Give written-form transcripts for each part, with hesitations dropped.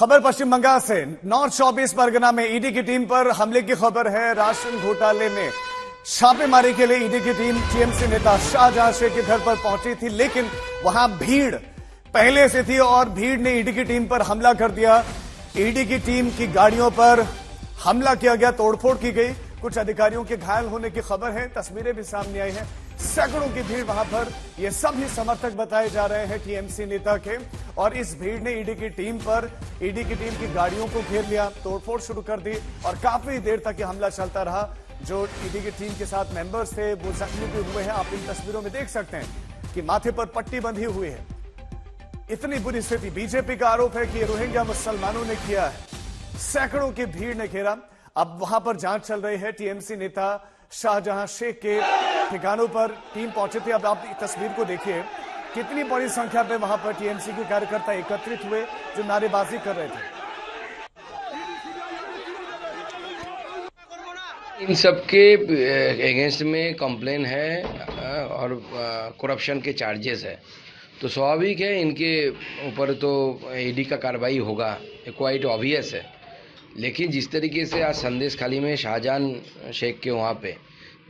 खबर पश्चिम बंगाल से। नॉर्थ 24 परगना में ईडी की टीम पर हमले की खबर है। राशन घोटाले में छापेमारी के लिए ईडी की टीम टीएमसी नेता शाहजहां शेख के घर पर पहुंची थी, लेकिन वहां भीड़ पहले से थी और भीड़ ने ईडी की टीम पर हमला कर दिया। ईडी की टीम की गाड़ियों पर हमला किया गया, तोड़फोड़ की गई, कुछ अधिकारियों के घायल होने की खबर है। तस्वीरें भी सामने आई हैं, सैकड़ों की भीड़ वहां पर। ये सभी समर्थक बताए जा रहे हैं टीएमसी नेता के, और इस भीड़ ने ईडी की टीम की गाड़ियों को घेर लिया, तोड़फोड़ शुरू कर दी और काफी देर तक ये हमला चलता रहा। जो ईडी की टीम के साथ मेंबर्स थे वो जख्मी भी हुए हैं। आप इन तस्वीरों में देख सकते हैं कि माथे पर पट्टी बंधी हुई है। इतनी बुरी स्थिति। बीजेपी का आरोप है कि ये रोहिंग्या मुसलमानों ने किया है। सैकड़ों की भीड़ ने घेरा। अब वहां पर जांच चल रही है। टीएमसी नेता शाहजहां शेख के ठिकानों पर टीम पहुंचे थे। अब आप तस्वीर को देखिए, कितनी बड़ी संख्या में वहां पर टीएमसी के कार्यकर्ता एकत्रित हुए जो नारेबाजी कर रहे थे। इन सबके अगेंस्ट में कंप्लेन है और करप्शन के चार्जेस है, तो स्वाभाविक है इनके ऊपर तो ईडी का कार्रवाई होगा, क्वाइट ऑब्वियस है। लेकिन जिस तरीके से आज संदेश खाली में शाहजहां शेख के वहाँ पे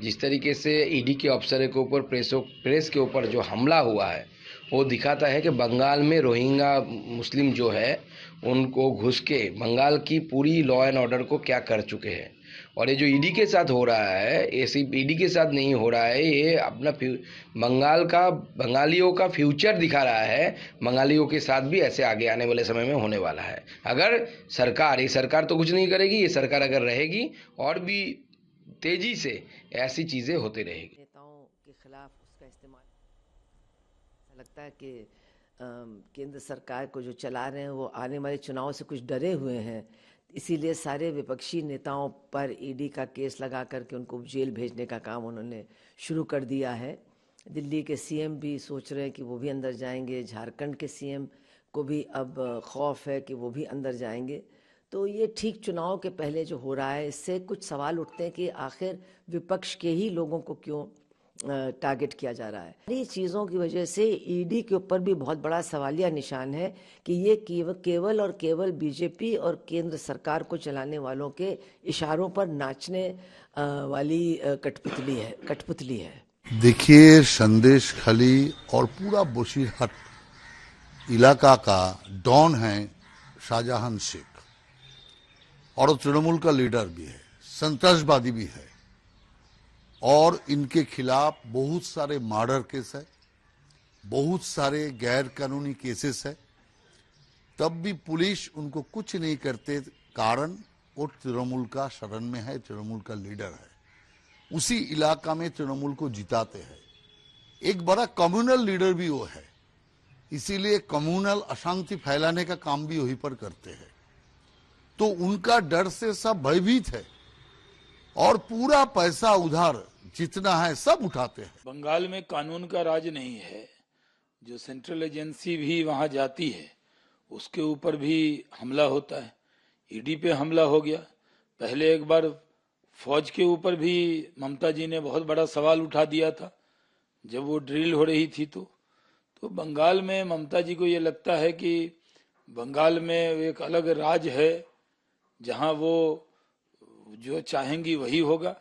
जिस तरीके से ईडी के अफसर के ऊपर प्रेस के ऊपर जो हमला हुआ है, वो दिखाता है कि बंगाल में रोहिंग्या मुस्लिम जो है उनको घुस के बंगाल की पूरी लॉ एंड ऑर्डर को क्या कर चुके हैं। और ये जो ईडी के साथ हो रहा है, ये सिर्फ ईडी के साथ नहीं हो रहा है, ये अपना बंगालियों का फ्यूचर दिखा रहा है। बंगालियों के साथ भी ऐसे आगे आने वाले समय में होने वाला है। अगर ये सरकार तो कुछ नहीं करेगी, ये सरकार अगर रहेगी और भी तेजी से ऐसी चीजें होती रहेगी। नेताओं के खिलाफ उसका इस्तेमाल लगता है कि केंद्र सरकार को जो चला रहे हैं वो आने वाले चुनाव से कुछ डरे हुए हैं, इसीलिए सारे विपक्षी नेताओं पर ईडी का केस लगा करके उनको जेल भेजने का काम उन्होंने शुरू कर दिया है। दिल्ली के सीएम भी सोच रहे हैं कि वो भी अंदर जाएंगे, झारखंड के सीएम को भी अब खौफ है कि वो भी अंदर जाएंगे। तो ये ठीक चुनाव के पहले जो हो रहा है, इससे कुछ सवाल उठते हैं कि आखिर विपक्ष के ही लोगों को क्यों टारगेट किया जा रहा है। ये चीज़ों की वजह से ईडी के ऊपर भी बहुत बड़ा सवालिया निशान है कि ये केवल और केवल बीजेपी और केंद्र सरकार को चलाने वालों के इशारों पर नाचने वाली कठपुतली है। देखिए, संदेश खाली और पूरा बशीरहाट इलाका का डॉन है शाहजहां शेख, और वो तृणमूल का लीडर भी है, संतरासवादी भी है, और इनके खिलाफ बहुत सारे मर्डर केस है, बहुत सारे गैर कानूनी केसेस है। तब भी पुलिस उनको कुछ नहीं करते, कारण वो तृणमूल का शरण में है, तृणमूल का लीडर है, उसी इलाका में तृणमूल को जिताते हैं। एक बड़ा कम्युनल लीडर भी वो है, इसीलिए कम्युनल अशांति फैलाने का काम भी वहीं पर करते हैं। तो उनका डर से सब भयभीत है और पूरा पैसा उधार जितना है सब उठाते हैं। बंगाल में कानून का राज नहीं है। जो सेंट्रल एजेंसी भी वहां जाती है उसके ऊपर भी हमला होता है। ईडी पे हमला हो गया। पहले एक बार फौज के ऊपर भी ममता जी ने बहुत बड़ा सवाल उठा दिया था जब वो ड्रिल हो रही थी। तो बंगाल में ममता जी को ये लगता है कि बंगाल में एक अलग राज है जहां वो जो चाहेंगी वही होगा।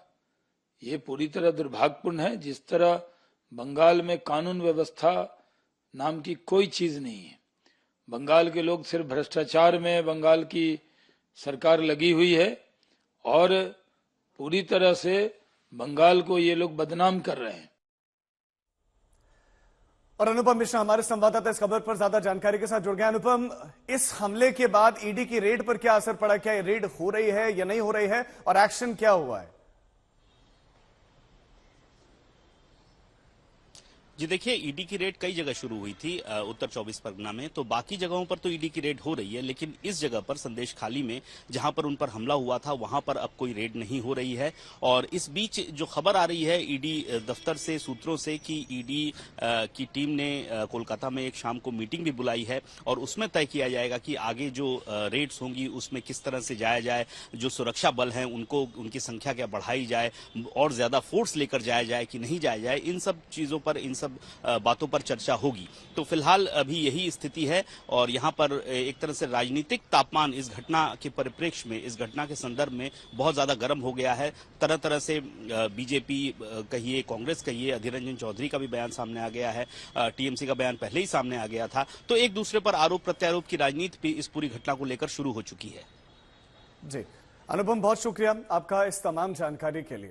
ये पूरी तरह दुर्भाग्यपूर्ण है। जिस तरह बंगाल में कानून व्यवस्था नाम की कोई चीज नहीं है। बंगाल के लोग सिर्फ भ्रष्टाचार में बंगाल की सरकार लगी हुई है और पूरी तरह से बंगाल को ये लोग बदनाम कर रहे हैं। और अनुपम मिश्रा हमारे संवाददाता इस खबर पर ज्यादा जानकारी के साथ जुड़ गए। अनुपम, इस हमले के बाद ईडी की रेड पर क्या असर पड़ा? क्या ये रेड हो रही है या नहीं हो रही है, और एक्शन क्या हुआ है? जी देखिए, ईडी की रेड कई जगह शुरू हुई थी उत्तर 24 परगना में, तो बाकी जगहों पर तो ईडी की रेड हो रही है, लेकिन इस जगह पर संदेश खाली में जहां पर उन पर हमला हुआ था वहां पर अब कोई रेड नहीं हो रही है। और इस बीच जो खबर आ रही है ईडी दफ्तर से, सूत्रों से, कि ईडी की टीम ने कोलकाता में एक शाम को मीटिंग भी बुलाई है और उसमें तय किया जाएगा कि आगे जो रेड्स होंगी उसमें किस तरह से जाया जाए, जो सुरक्षा बल हैं उनको, उनकी संख्या क्या बढ़ाई जाए और ज्यादा फोर्स लेकर जाया जाए कि नहीं जाया जाए। इन सब चीजों पर, इन सब सब बातों पर चर्चा होगी। तो फिलहाल अभी यही स्थिति है और यहाँ पर एक तरह से राजनीतिक तापमान इस घटना के परिप्रेक्ष्य में, इस घटना के संदर्भ में बहुत ज्यादा गर्म हो गया है। तरह तरह से बीजेपी कहिए, कांग्रेस कहिए, अधीर रंजन चौधरी का भी बयान सामने आ गया है, टीएमसी का बयान पहले ही सामने आ गया था। तो एक दूसरे पर आरोप प्रत्यारोप की राजनीति भी इस पूरी घटना को लेकर शुरू हो चुकी है। जी अनुपम, बहुत शुक्रिया आपका इस तमाम जानकारी के लिए।